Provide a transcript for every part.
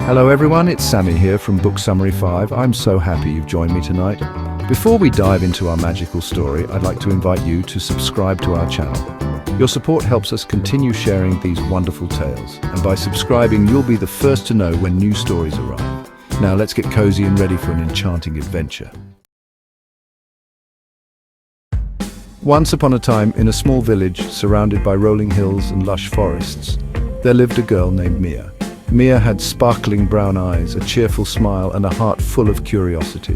Hello everyone, it's Sammy here from Book Summary 5. I'm so happy you've joined me tonight. Before we dive into our magical story, I'd like to invite you to subscribe to our channel. Your support helps us continue sharing these wonderful tales, and by subscribing you'll be the first to know when new stories arrive. Now let's get cozy and ready for an enchanting adventure. Once upon a time, in a small village surrounded by rolling hills and lush forests, there lived a girl named Mia. Mia had sparkling brown eyes, a cheerful smile, and a heart full of curiosity.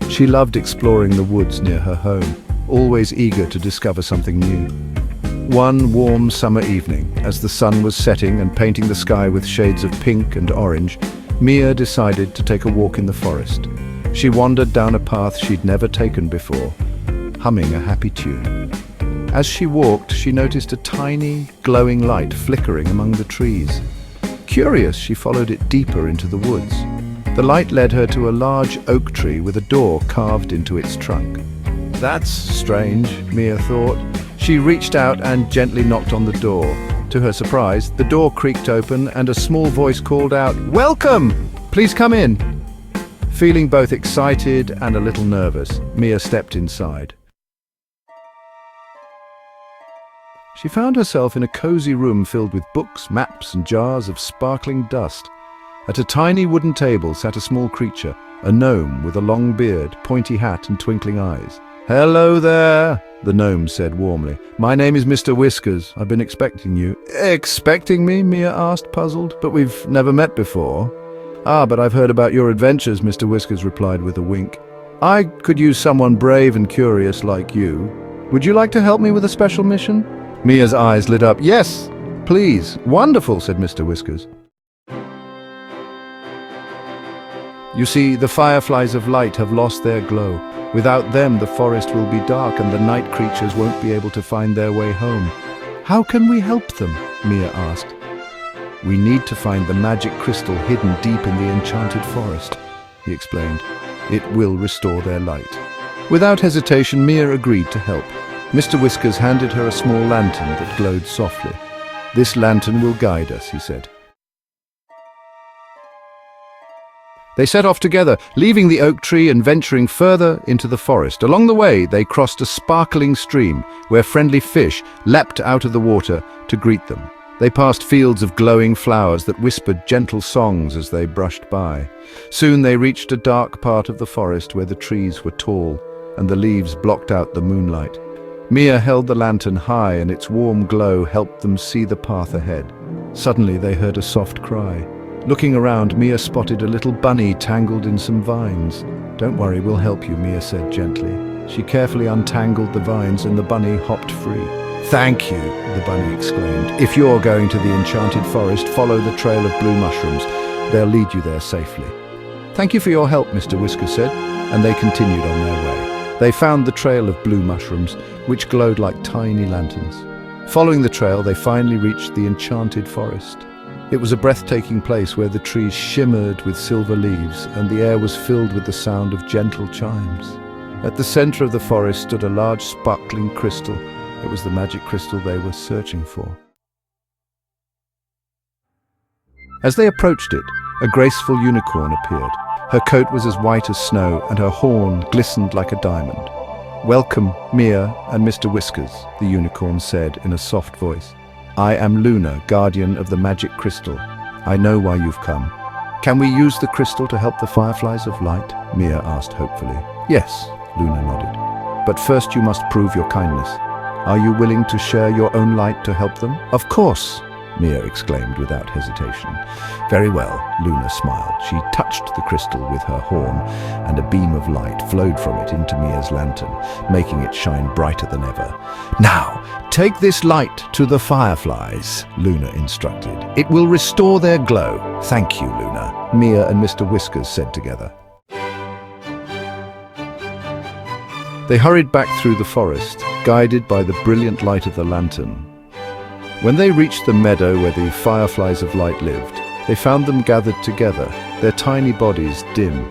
She loved exploring the woods near her home, always eager to discover something new. One warm summer evening, as the sun was setting and painting the sky with shades of pink and orange, Mia decided to take a walk in the forest. She wandered down a path she'd never taken before, humming a happy tune. As she walked, she noticed a tiny, glowing light flickering among the trees. Curious, she followed it deeper into the woods. The light led her to a large oak tree with a door carved into its trunk. That's strange, Mia thought. She reached out and gently knocked on the door. To her surprise, the door creaked open and a small voice called out, "Welcome! Please come in." Feeling both excited and a little nervous, Mia stepped inside. She found herself in a cozy room filled with books, maps, and jars of sparkling dust. At a tiny wooden table sat a small creature, a gnome with a long beard, pointy hat, and twinkling eyes. "Hello there," the gnome said warmly. "My name is Mr. Whiskers. I've been expecting you." "Expecting me?" Mia asked, puzzled. "But we've never met before." "Ah, but I've heard about your adventures," Mr. Whiskers replied with a wink. "I could use someone brave and curious like you. Would you like to help me with a special mission?" Mia's eyes lit up. "Yes, please." "Wonderful," said Mr. Whiskers. "You see, the Fireflies of Light have lost their glow. Without them, the forest will be dark and the night creatures won't be able to find their way home." "How can we help them?" Mia asked. "We need to find the magic crystal hidden deep in the Enchanted Forest," he explained. "It will restore their light." Without hesitation, Mia agreed to help. Mr. Whiskers handed her a small lantern that glowed softly. "This lantern will guide us," he said. They set off together, leaving the oak tree and venturing further into the forest. Along the way, they crossed a sparkling stream where friendly fish leapt out of the water to greet them. They passed fields of glowing flowers that whispered gentle songs as they brushed by. Soon they reached a dark part of the forest where the trees were tall and the leaves blocked out the moonlight. Mia held the lantern high and its warm glow helped them see the path ahead. Suddenly they heard a soft cry. Looking around, Mia spotted a little bunny tangled in some vines. "Don't worry, we'll help you," Mia said gently. She carefully untangled the vines and the bunny hopped free. "Thank you," the bunny exclaimed. "If you're going to the Enchanted Forest, follow the trail of blue mushrooms. They'll lead you there safely." "Thank you for your help," Mr. Whiskers said, and they continued on their way. They found the trail of blue mushrooms, which glowed like tiny lanterns. Following the trail, they finally reached the Enchanted Forest. It was a breathtaking place where the trees shimmered with silver leaves and the air was filled with the sound of gentle chimes. At the center of the forest stood a large sparkling crystal. It was the magic crystal they were searching for. As they approached it, a graceful unicorn appeared. Her coat was as white as snow and her horn glistened like a diamond. "Welcome, Mia and Mr. Whiskers," the unicorn said in a soft voice. "I am Luna, guardian of the magic crystal. I know why you've come." "Can we use the crystal to help the Fireflies of Light?" Mia asked hopefully. "Yes," Luna nodded. "But first you must prove your kindness. Are you willing to share your own light to help them?" "Of course," Mia exclaimed without hesitation. "Very well," Luna smiled. She touched the crystal with her horn, and a beam of light flowed from it into Mia's lantern, making it shine brighter than ever. "Now, take this light to the fireflies," Luna instructed. "It will restore their glow." "Thank you, Luna," Mia and Mr. Whiskers said together. They hurried back through the forest, guided by the brilliant light of the lantern. When they reached the meadow where the Fireflies of Light lived, they found them gathered together, their tiny bodies dim.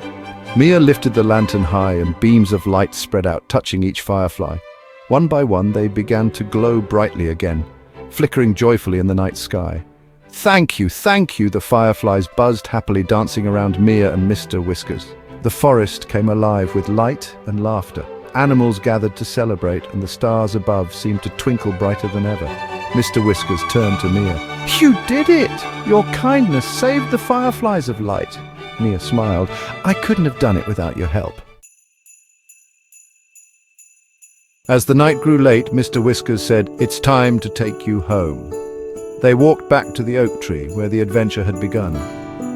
Mia lifted the lantern high and beams of light spread out, touching each firefly. One by one, they began to glow brightly again, flickering joyfully in the night sky. Thank you, the fireflies buzzed happily, dancing around Mia and Mr. Whiskers. The forest came alive with light and laughter. Animals gathered to celebrate, and the stars above seemed to twinkle brighter than ever. Mr. Whiskers turned to Mia. "You did it! Your kindness saved the Fireflies of Light." Mia smiled. "I couldn't have done it without your help." As the night grew late, Mr. Whiskers said, "It's time to take you home." They walked back to the oak tree where the adventure had begun.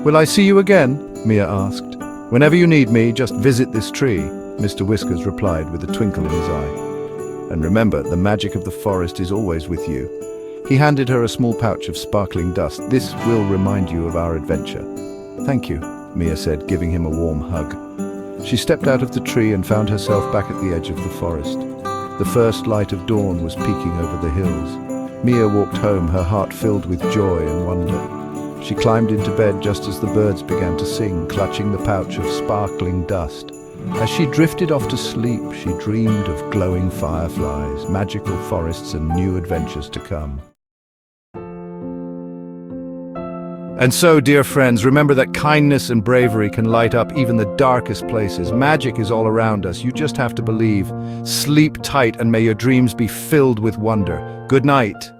"Will I see you again?" Mia asked. "Whenever you need me, just visit this tree," Mr. Whiskers replied with a twinkle in his eye. "And remember, the magic of the forest is always with you." He handed her a small pouch of sparkling dust. "This will remind you of our adventure." "Thank you," Mia said, giving him a warm hug. She stepped out of the tree and found herself back at the edge of the forest. The first light of dawn was peeking over the hills. Mia walked home, her heart filled with joy and wonder. She climbed into bed just as the birds began to sing, clutching the pouch of sparkling dust. As she drifted off to sleep, she dreamed of glowing fireflies, magical forests, and new adventures to come. And so, dear friends, remember that kindness and bravery can light up even the darkest places. Magic is all around us. You just have to believe. Sleep tight, and may your dreams be filled with wonder. Good night.